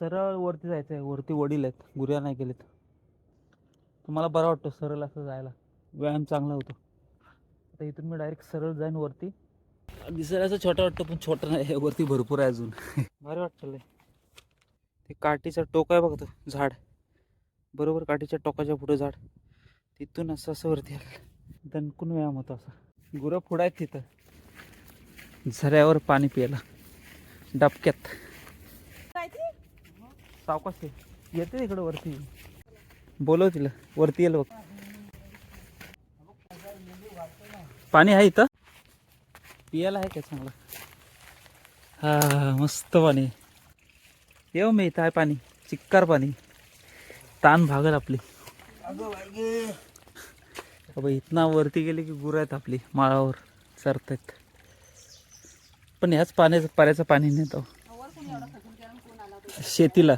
सरळ वरती जायचं आहे. वरती वडील आहेत, गुऱ्या नाही गेलेत. तुम्हाला बरं वाटतं सरळ असं जायला, व्यायाम चांगला होतो. आता इथून मी डायरेक्ट सरळ जाईन वरती. दिसायला असं छोटं वाटतं पण छोटं नाही, वरती भरपूर आहे अजून. भारी वाटतं लय. ते काठीचा टोक आहे बघ तो झाड, बरोबर काठीच्या टोकाच्या पुढे झाड, तिथून असं असं वरती आलं. दणकून व्यायाम होतो असा. गुरं पुढं आहेत तिथं झऱ्यावर पाणी प्यायला डबक्यात. सावकाश येते इकडं वरती, बोलव तिला वरती येईल बघ. पाणी आहे इथं पियाला, आहे का चांगलं? हा मस्त पाणी. येऊ मी इथं आहे पाणी, चिक्कार पाणी, ताण भागल आपली. अब इथनं वरती गेले की गुरं आहेत आपली माळावर चरतात. पण ह्याच पाण्याचं पाणी नेतो शेतीला.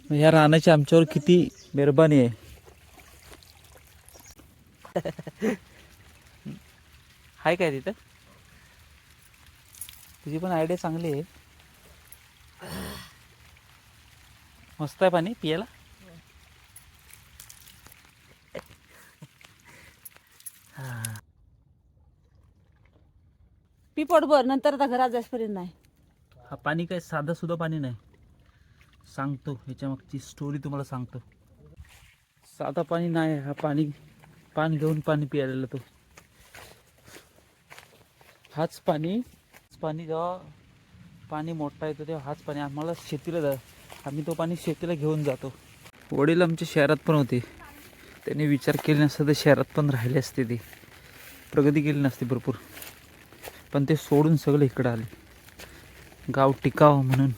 ह्या रानाची आमच्यावर किती मेहरबानी आहे. हाय काय तिथं? तुझी पण आयडिया चांगली आहे. मस्त आहे पाणी पियाला. पी पोटभर, नंतर आता घरात जाईपर्यंत नाही. हा पाणी काय साधं सुद्धा पाणी नाही, सांगतो ह्याच्या मागची स्टोरी तुम्हाला सांगतो. साधा पाणी नाही, हा पाणी पान घेऊन पाणी प्यायला तो. हाच पाणी जेव्हा पाणी मोठा येतो तेव्हा हाच पाणी आम्हाला शेतीला आम्ही तो पाणी शेतीला घेऊन जातो. वडील आमच्या शहरात पण होते, त्यांनी विचार केले नसता तर शहरात पण राहिले असते, ते प्रगती केली नसती भरपूर. पण ते सोडून सगळे इकडं आले गाव टिकावं म्हणून.